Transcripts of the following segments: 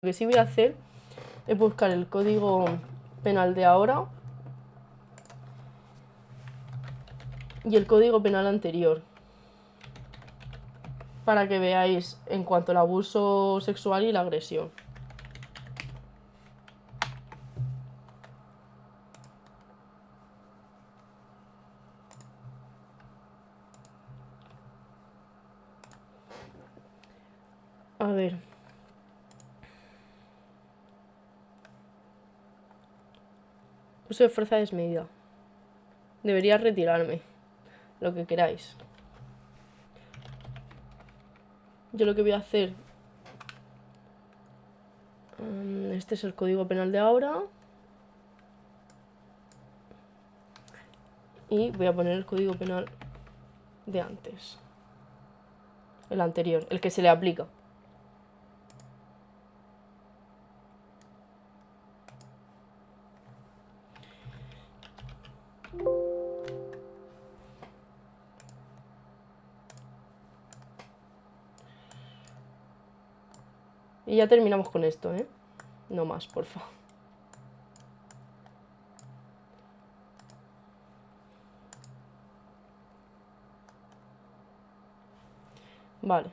Lo que sí voy a hacer es buscar el código penal de ahora y el código penal anterior, para que veáis en cuanto al abuso sexual y la agresión. A ver. Uso de fuerza desmedida. Debería retirarme. Lo que queráis. Yo lo que voy a hacer... Este es el código penal de ahora. Y voy a poner el código penal de antes. El anterior, el que se le aplica. Y ya terminamos con esto, ¿eh? No más, porfa. Vale.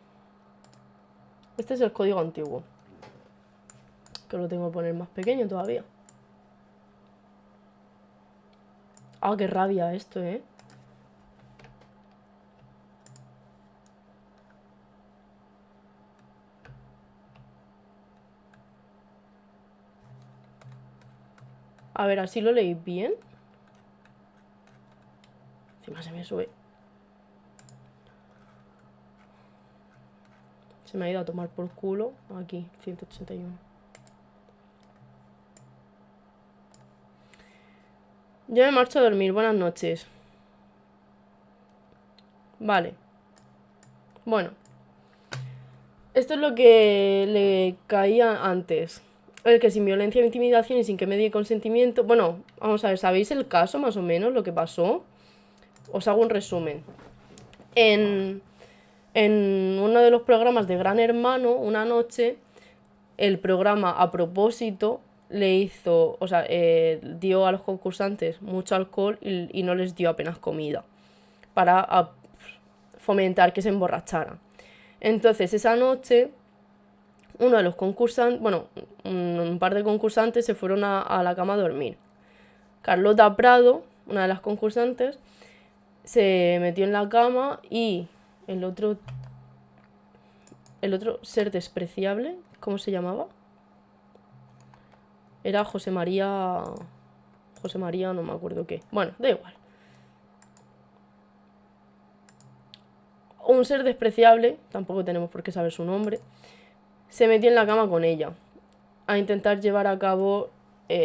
Este es el código antiguo. Que lo tengo que poner más pequeño todavía. Ah, qué rabia esto, ¿eh? A ver, así lo leí bien. Encima se me sube. Se me ha ido a tomar por culo. Aquí, 181. Yo me marcho a dormir. Buenas noches. Vale. Bueno. Esto es lo que le caía antes. El que sin violencia, intimidación y sin que me dé consentimiento... Bueno, vamos a ver, ¿sabéis el caso más o menos, lo que pasó? Os hago un resumen. En uno de los programas de Gran Hermano, una noche, el programa a propósito le hizo, o sea, dio a los concursantes mucho alcohol y no les dio apenas comida para fomentar que se emborracharan. Entonces esa noche uno de los concursantes, bueno, un par de concursantes se fueron a la cama a dormir. Carlota Prado, una de las concursantes, se metió en la cama y el otro ser despreciable, ¿cómo se llamaba? Era José María, no me acuerdo qué. Bueno, da igual. Un ser despreciable, tampoco tenemos por qué saber su nombre, se metió en la cama con ella a intentar llevar a cabo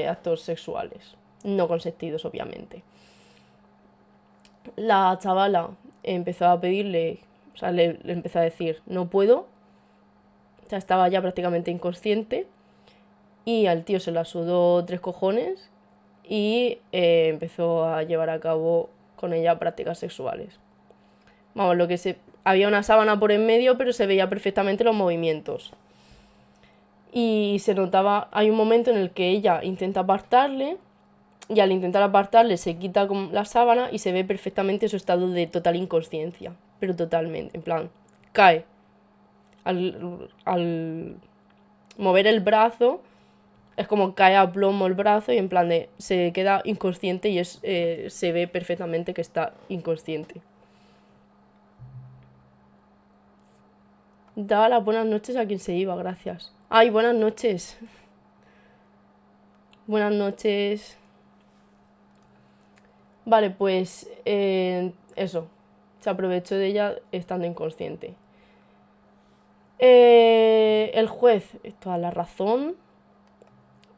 actos sexuales, no consentidos obviamente. La chavala empezó a pedirle, o sea, le empezó a decir, no puedo, o sea, estaba ya prácticamente inconsciente, y al tío se la sudó 3 cojones y empezó a llevar a cabo con ella prácticas sexuales. Vamos, lo que se... Había una sábana por en medio, pero se veía perfectamente los movimientos. Y se notaba, hay un momento en el que ella intenta apartarle, y al intentar apartarle se quita la sábana y se ve perfectamente su estado de total inconsciencia. Pero totalmente, en plan, cae. Al mover el brazo, es como cae a plomo el brazo y en plan de se queda inconsciente y se ve perfectamente que está inconsciente. Daba las buenas noches a quien se iba, gracias. Ay, buenas noches. Buenas noches. Vale, pues eso. Se aprovechó de ella estando inconsciente. El juez, toda la razón,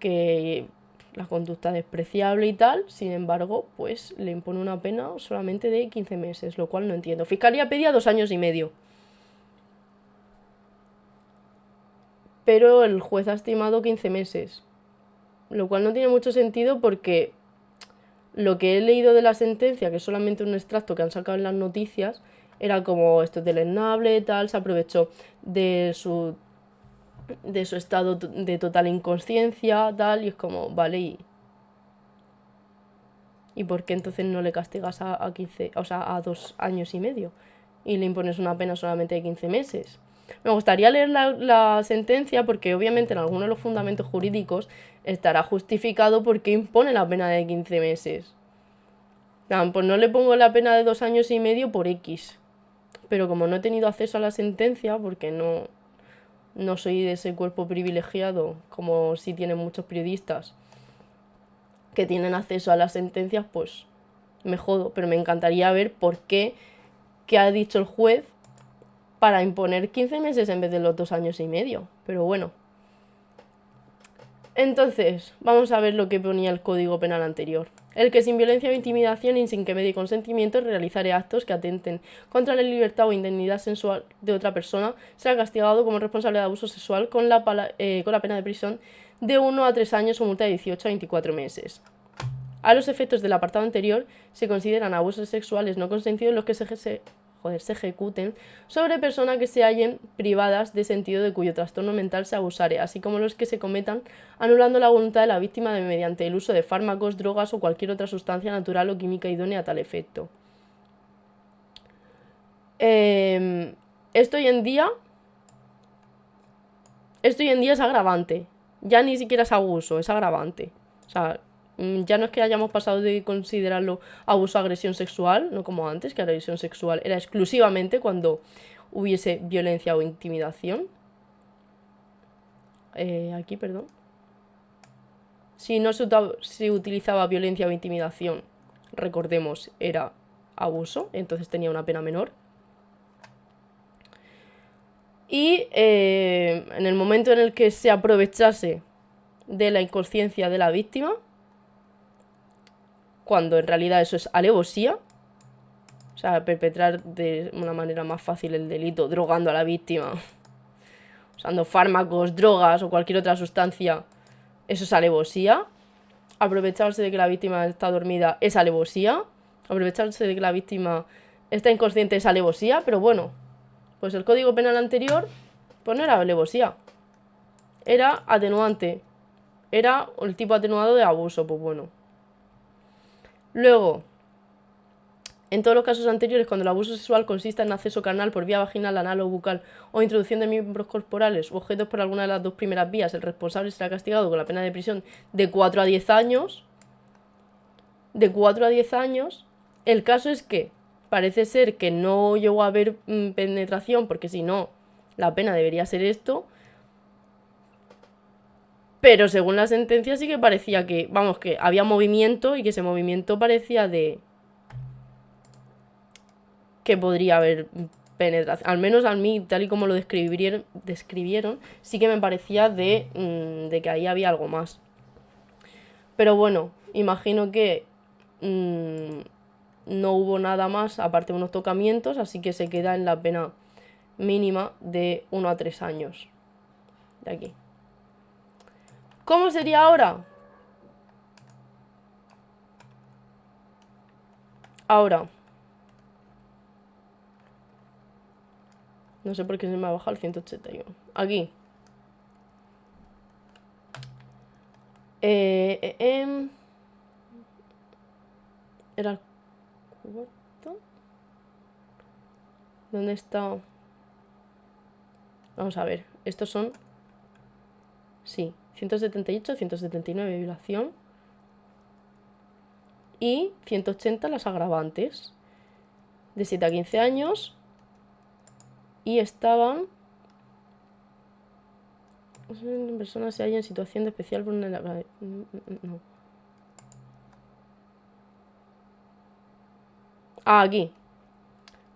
que la conducta despreciable y tal, sin embargo, pues le impone una pena solamente de 15 meses, lo cual no entiendo. Fiscalía pedía 2 años y medio. Pero el juez ha estimado 15 meses, lo cual no tiene mucho sentido porque lo que he leído de la sentencia, que es solamente un extracto que han sacado en las noticias, era como esto es deleznable, tal, se aprovechó de su de su estado de total inconsciencia, tal, y es como, vale, ¿y por qué entonces no le castigas a 15, o sea, a 2 años y medio? Y le impones una pena solamente de 15 meses. Me gustaría leer la sentencia porque obviamente en alguno de los fundamentos jurídicos estará justificado por qué impone la pena de 15 meses. Pues no le pongo la pena de 2 años y medio por X. Pero como no he tenido acceso a la sentencia, porque no soy de ese cuerpo privilegiado como sí tienen muchos periodistas que tienen acceso a las sentencias, pues me jodo. Pero me encantaría ver por qué ha dicho el juez para imponer 15 meses en vez de los 2 años y medio. Pero bueno. Entonces, vamos a ver lo que ponía el Código Penal anterior. El que sin violencia o intimidación y sin que medie consentimiento realizare actos que atenten contra la libertad o indemnidad sensual de otra persona será castigado como responsable de abuso sexual con la pena de prisión de 1 a 3 años o multa de 18 a 24 meses. A los efectos del apartado anterior se consideran abusos sexuales no consentidos los que se ejecuten sobre personas que se hallen privadas de sentido de cuyo trastorno mental se abusare, así como los que se cometan anulando la voluntad de la víctima mediante el uso de fármacos, drogas o cualquier otra sustancia natural o química idónea a tal efecto. Esto hoy en día es agravante. Ya ni siquiera es abuso, es agravante. O sea, ya no es que hayamos pasado de considerarlo abuso o agresión sexual, no como antes, que agresión sexual era exclusivamente cuando hubiese violencia o intimidación. Aquí, perdón. Si no se utilizaba violencia o intimidación, recordemos, era abuso, entonces tenía una pena menor. Y en el momento en el que se aprovechase de la inconsciencia de la víctima, cuando en realidad eso es alevosía, o sea, perpetrar de una manera más fácil el delito, drogando a la víctima, usando fármacos, drogas o cualquier otra sustancia, eso es alevosía. Aprovecharse de que la víctima está dormida es alevosía. Aprovecharse de que la víctima está inconsciente es alevosía, pero bueno, pues el Código Penal anterior, pues no era alevosía, era atenuante, era el tipo atenuado de abuso, pues bueno. Luego, en todos los casos anteriores, cuando el abuso sexual consista en acceso carnal por vía vaginal, anal o bucal o introducción de miembros corporales u objetos por alguna de las dos primeras vías, el responsable será castigado con la pena de prisión de 4 a 10 años. De 4 a 10 años. El caso es que parece ser que no llegó a haber penetración, porque si no, la pena debería ser esto. Pero según la sentencia sí que parecía que, vamos, que había movimiento y que ese movimiento parecía de que podría haber penetración. Al menos a mí, tal y como lo describieron sí que me parecía de que ahí había algo más. Pero bueno, imagino que no hubo nada más aparte de unos tocamientos, así que se queda en la pena mínima de 1 a 3 años. De aquí. ¿Cómo sería ahora? Ahora. No sé por qué se me ha bajado el 181. Aquí. Era el cuarto. ¿Dónde está? Vamos a ver. Estos son... Sí. 178, 179 violación. Y 180 las agravantes. De 7 a 15 años. Y estaban... personas se hallan en situación de especial vulnerabilidad. No. Aquí.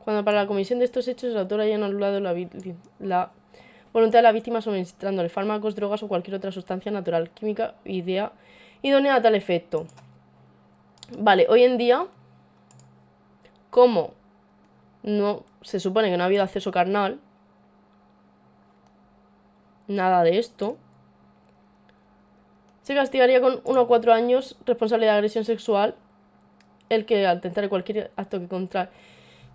Cuando para la comisión de estos hechos el autor haya anulado la voluntad de la víctima suministrándole fármacos, drogas o cualquier otra sustancia natural, química, idónea a tal efecto. Vale, hoy en día, como no se supone que no ha habido acceso carnal, nada de esto, se castigaría con 1 a 4 años responsable de agresión sexual el que al tentar cualquier acto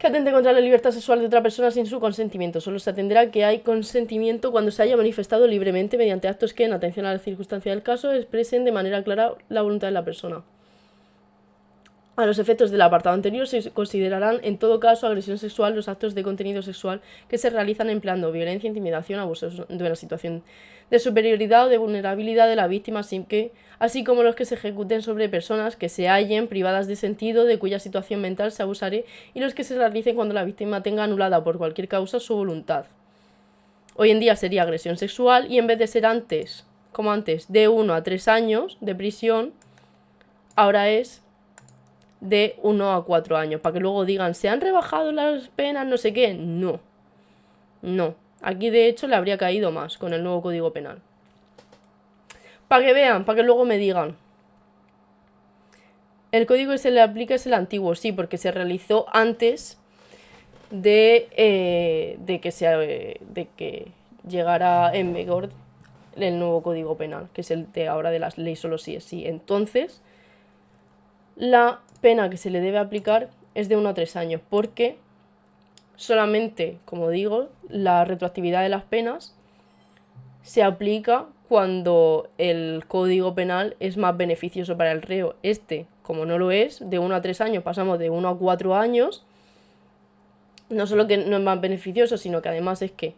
que atente contra la libertad sexual de otra persona sin su consentimiento. Solo se atenderá que hay consentimiento cuando se haya manifestado libremente mediante actos que, en atención a la circunstancia del caso, expresen de manera clara la voluntad de la persona. A los efectos del apartado anterior se considerarán en todo caso agresión sexual los actos de contenido sexual que se realizan empleando violencia, intimidación, abusos de una situación de superioridad o de vulnerabilidad de la víctima, así como los que se ejecuten sobre personas que se hallen privadas de sentido, de cuya situación mental se abusare, y los que se realicen cuando la víctima tenga anulada por cualquier causa su voluntad. Hoy en día sería agresión sexual y en vez de ser antes, como antes, de 1 a 3 años de prisión, ahora es de 1 a 4 años, para que luego digan, ¿se han rebajado las penas? No sé qué. No. Aquí de hecho le habría caído más con el nuevo Código Penal. Para que vean, para que luego me digan. El código que se le aplica es el antiguo, sí, porque se realizó antes de que llegara en vigor el nuevo Código Penal, que es el de ahora de las leyes solo sí es sí. Entonces, la pena que se le debe aplicar es de 1 a 3 años, porque solamente, como digo, la retroactividad de las penas se aplica cuando el Código Penal es más beneficioso para el reo. Como no lo es, de 1 a 3 años pasamos de 1 a 4 años. No solo que no es más beneficioso, sino que además es que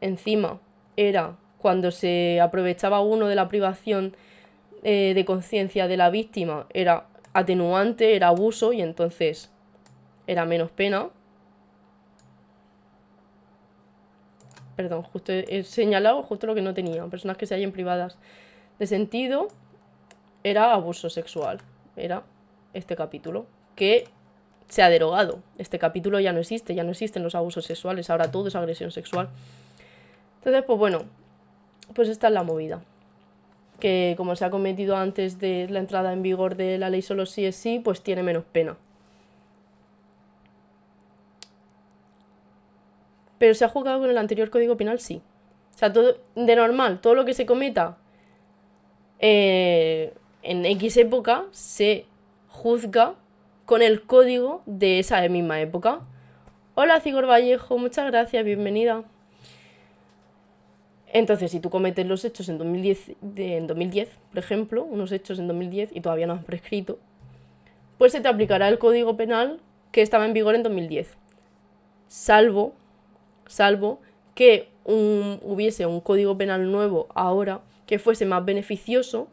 encima era cuando se aprovechaba uno de la privación de conciencia de la víctima, era atenuante, era abuso, y entonces era menos pena. Perdón, justo he señalado justo lo que no tenía. Personas que se hallen privadas de sentido era abuso sexual. Era este capítulo, que se ha derogado. Este capítulo ya no existe, ya no existen los abusos sexuales, ahora todo es agresión sexual. Entonces, pues bueno, pues esta es la movida. Que como se ha cometido antes de la entrada en vigor de la ley solo sí es sí, pues tiene menos pena. Pero se ha juzgado con el anterior Código Penal, sí. O sea, todo de normal, todo lo que se cometa en X época se juzga con el código de esa misma época. Hola, Cigor Vallejo, muchas gracias, bienvenida. Entonces, si tú cometes los hechos en 2010, por ejemplo, unos hechos en 2010 y todavía no han prescrito, pues se te aplicará el Código Penal que estaba en vigor en 2010. Salvo que hubiese un Código Penal nuevo ahora que fuese más beneficioso,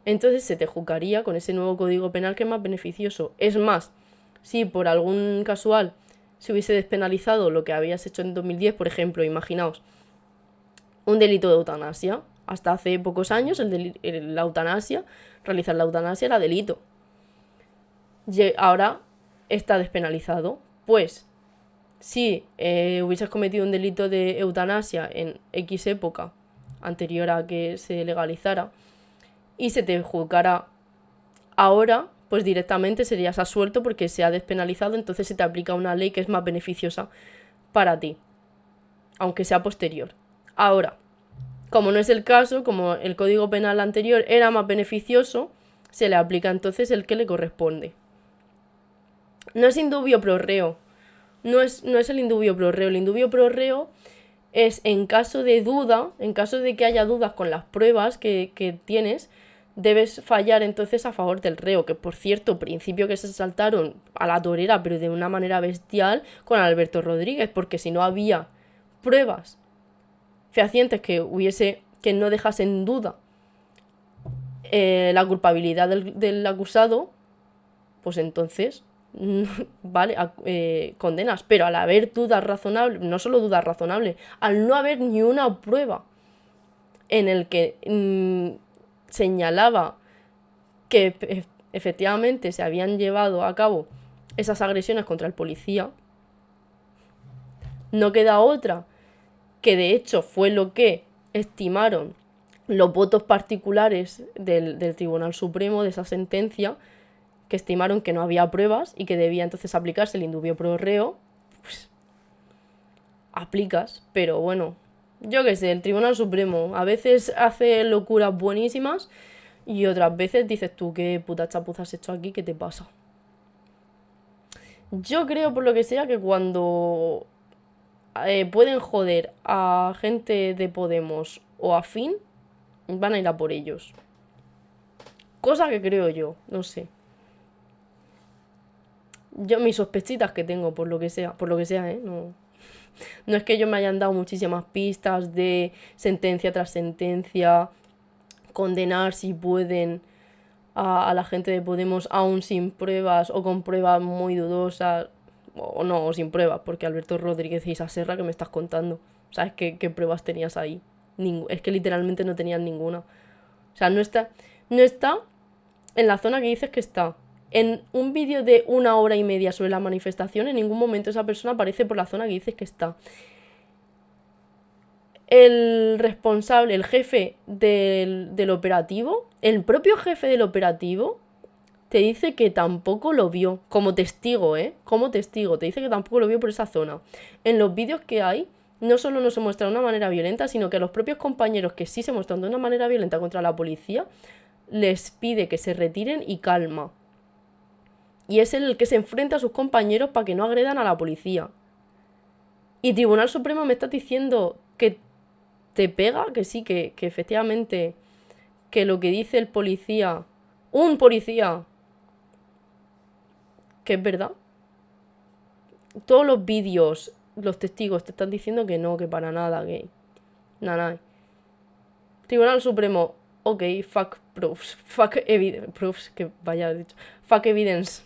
entonces se te juzgaría con ese nuevo Código Penal que es más beneficioso. Es más, si por algún casual se hubiese despenalizado lo que habías hecho en 2010, por ejemplo, imaginaos, un delito de eutanasia. Hasta hace pocos años la eutanasia, realizar la eutanasia era delito. Ahora está despenalizado. Pues si hubieses cometido un delito de eutanasia en X época anterior a que se legalizara y se te juzgara ahora, pues directamente serías absuelto porque se ha despenalizado, entonces se te aplica una ley que es más beneficiosa para ti, aunque sea posterior. Ahora, como no es el caso, como el Código Penal anterior era más beneficioso, se le aplica entonces el que le corresponde. No es indubio pro reo. No es el indubio pro reo. El indubio pro reo es en caso de duda, en caso de que haya dudas con las pruebas que tienes, debes fallar entonces a favor del reo, que por cierto, principio que se saltaron a la torera, pero de una manera bestial, con Alberto Rodríguez, porque si no había pruebas fehacientes que no dejasen en duda la culpabilidad del acusado, pues entonces vale, condenas. Pero al haber dudas razonables, no solo dudas razonables, al no haber ni una prueba en el que señalaba que efectivamente se habían llevado a cabo esas agresiones contra el policía, no queda otra, que de hecho fue lo que estimaron los votos particulares del Tribunal Supremo de esa sentencia, que estimaron que no había pruebas y que debía entonces aplicarse el indubio pro reo. Pues aplicas, pero bueno, yo qué sé, el Tribunal Supremo a veces hace locuras buenísimas y otras veces dices tú, ¿qué puta chapuza has hecho aquí? ¿Qué te pasa? Yo creo, por lo que sea, que cuando pueden joder a gente de Podemos o afín, van a ir a por ellos. Cosa que creo yo, no sé. Yo mis sospechitas que tengo, por lo que sea, ¿eh? No, no es que ellos me hayan dado muchísimas pistas de sentencia tras sentencia, condenar si pueden a la gente de Podemos aún sin pruebas o con pruebas muy dudosas, o no, o sin pruebas, porque Alberto Rodríguez y esa Serra que me estás contando, ¿sabes qué pruebas tenías ahí? Es que literalmente no tenían ninguna. O sea, no está en la zona que dices que está. En un vídeo de 1 hora y media sobre la manifestación, en ningún momento esa persona aparece por la zona que dices que está. El responsable, el jefe del operativo, el propio jefe del operativo, te dice que tampoco lo vio. Como testigo, ¿eh? Como testigo. Te dice que tampoco lo vio por esa zona. En los vídeos que hay, no solo no se muestra de una manera violenta, sino que a los propios compañeros que sí se muestran de una manera violenta contra la policía, les pide que se retiren y calma. Y es el que se enfrenta a sus compañeros para que no agredan a la policía. Y Tribunal Supremo me está diciendo que te pega, que sí, que efectivamente, que lo que dice el policía, un policía, que es verdad. Todos los vídeos, los testigos te están diciendo que no, que para nada, que nada. Tribunal Supremo, ok, fuck proofs, fuck evidence, proofs, que vaya dicho, fuck evidence.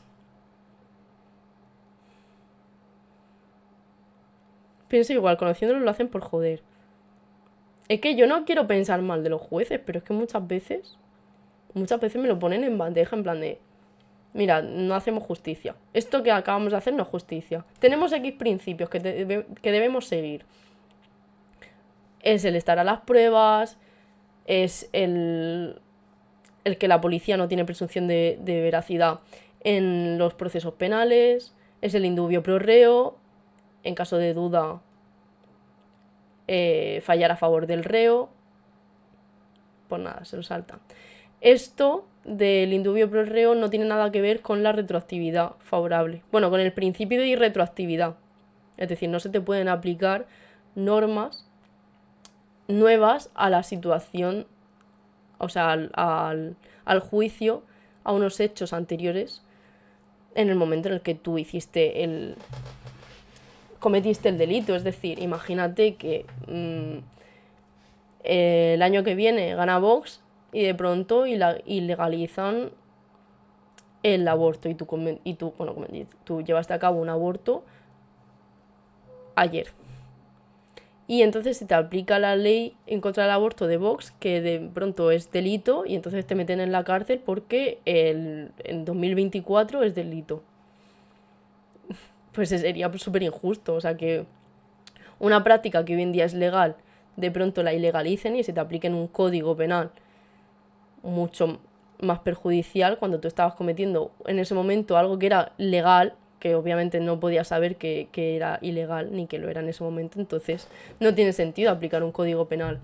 Pienso igual, conociéndolo lo hacen por joder. Es que yo no quiero pensar mal de los jueces, pero es que muchas veces me lo ponen en bandeja, en plan de, mira, no hacemos justicia. Esto que acabamos de hacer no es justicia. Tenemos X principios que debemos seguir. Es el estar a las pruebas, es el que la policía no tiene presunción de veracidad en los procesos penales, es el indubio pro reo, en caso de duda, fallar a favor del reo. Pues nada, se lo salta. Esto del indubio pro reo no tiene nada que ver con la retroactividad favorable. Bueno, con el principio de irretroactividad. Es decir, no se te pueden aplicar normas nuevas a la situación, o sea, al juicio, a unos hechos anteriores en el momento en el que tú cometiste el delito. Es decir, imagínate que el año que viene gana Vox y de pronto ilegalizan el aborto y tú llevaste a cabo un aborto ayer. Y entonces se te aplica la ley en contra del aborto de Vox, que de pronto es delito, y entonces te meten en la cárcel porque en 2024 es delito. Pues sería súper injusto. O sea, que una práctica que hoy en día es legal, de pronto la ilegalicen y se te apliquen un código penal mucho más perjudicial cuando tú estabas cometiendo en ese momento algo que era legal, que obviamente no podías saber que era ilegal ni que lo era en ese momento. Entonces no tiene sentido aplicar un código penal.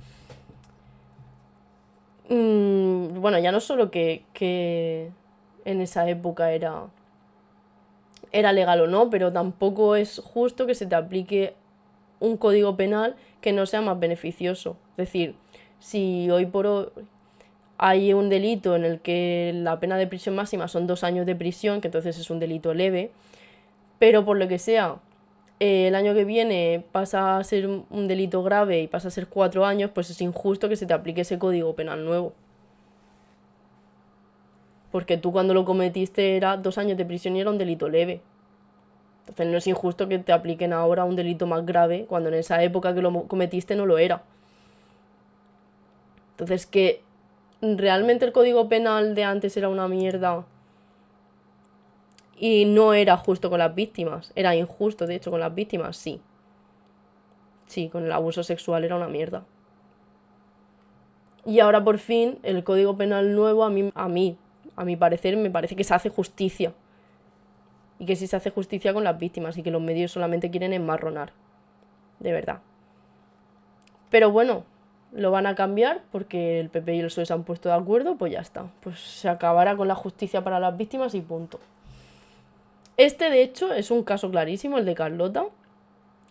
Bueno, ya no solo que en esa época era legal o no, pero tampoco es justo que se te aplique un código penal que no sea más beneficioso. Es decir, si hoy por hoy hay un delito en el que la pena de prisión máxima son 2 años de prisión, que entonces es un delito leve, pero por lo que sea, el año que viene pasa a ser un delito grave y pasa a ser 4 años, pues es injusto que se te aplique ese código penal nuevo. Porque tú cuando lo cometiste era 2 años de prisión y era un delito leve. Entonces no es injusto que te apliquen ahora un delito más grave cuando en esa época que lo cometiste no lo era. Entonces, que realmente el código penal de antes era una mierda y no era justo con las víctimas, era injusto de hecho con las víctimas, sí. Sí, con el abuso sexual era una mierda. Y ahora por fin el código penal nuevo a mi parecer, me parece que se hace justicia. Y que sí se hace justicia con las víctimas y que los medios solamente quieren enmarronar. De verdad. Pero bueno, lo van a cambiar porque el PP y el PSOE se han puesto de acuerdo, pues ya está. Pues se acabará con la justicia para las víctimas y punto. Este, de hecho, es un caso clarísimo, el de Carlota,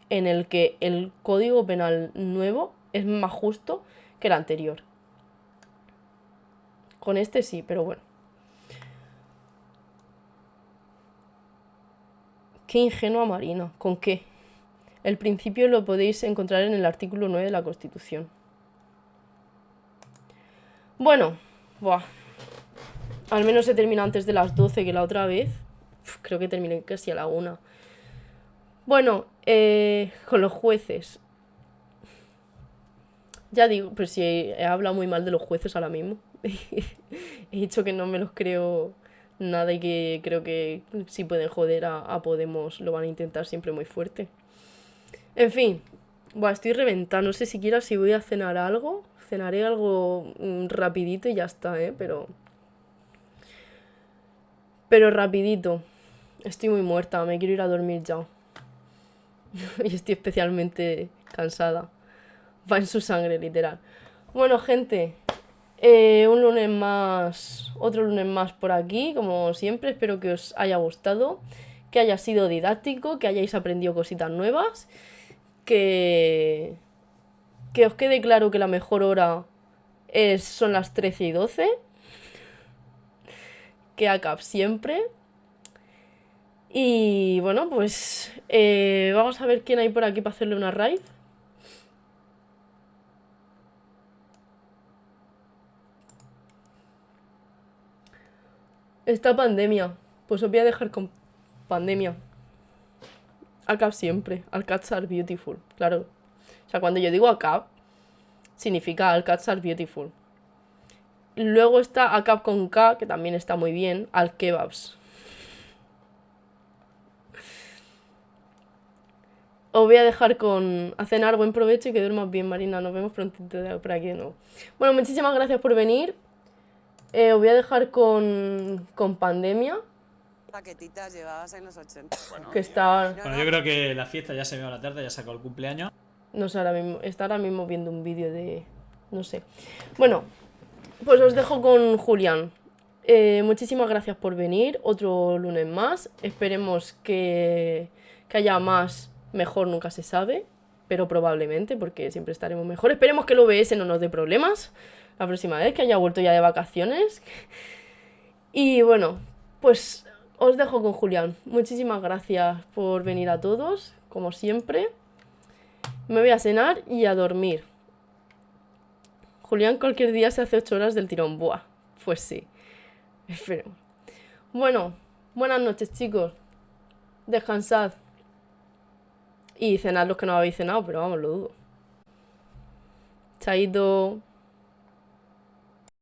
en el que el código penal nuevo es más justo que el anterior. Con este sí, pero bueno. Qué ingenua Marina. ¿Con qué? El principio lo podéis encontrar en el artículo 9 de la Constitución. Bueno, buah. Al menos se termina antes de las 12 que la otra vez. Creo que terminé casi a la 1. Bueno, con los jueces. Ya digo, pero si he hablado muy mal de los jueces ahora mismo. He dicho que no me los creo nada y que creo que si pueden joder a Podemos lo van a intentar siempre muy fuerte. En fin, buah, estoy reventada. No sé siquiera si voy a cenar algo. Cenaré algo rapidito y ya está, Pero rapidito. Estoy muy muerta, me quiero ir a dormir ya. Y estoy especialmente cansada. Va en su sangre, literal. Bueno, gente, un lunes más, otro lunes más por aquí, como siempre. Espero que os haya gustado, que haya sido didáctico, que hayáis aprendido cositas nuevas, que os quede claro que la mejor hora son las 13:12, que ACAP siempre. Y bueno, pues vamos a ver quién hay por aquí para hacerle una raid. Esta pandemia. Pues os voy a dejar con pandemia. ACAP siempre. All cats are beautiful. Claro. O sea, cuando yo digo ACAP, significa All cats are beautiful. Luego está ACAP con K, que también está muy bien. Al kebabs. Os voy a dejar a cenar, buen provecho y que duermas bien, Marina. Nos vemos pronto por aquí de nuevo. Bueno, muchísimas gracias por venir. Os voy a dejar con pandemia. Paquetitas llevadas en los 80. Que está... Bueno, yo creo que la fiesta ya se me va a la tarde, ya sacó el cumpleaños. No sé, está ahora mismo viendo un vídeo de... No sé. Bueno, pues os dejo con Julián. Muchísimas gracias por venir. Otro lunes más. Esperemos que haya más. Mejor nunca se sabe. Pero probablemente, porque siempre estaremos mejor. Esperemos que el OBS no nos dé problemas la próxima vez, que haya vuelto ya de vacaciones. Y bueno, pues os dejo con Julián. Muchísimas gracias por venir a todos, como siempre. Me voy a cenar y a dormir. Julián cualquier día se hace 8 horas del tirón. Buah, pues sí. Esperemos. Bueno, buenas noches, chicos. Descansad. Y cenad los que no habéis cenado, pero vamos, lo dudo. Chaito.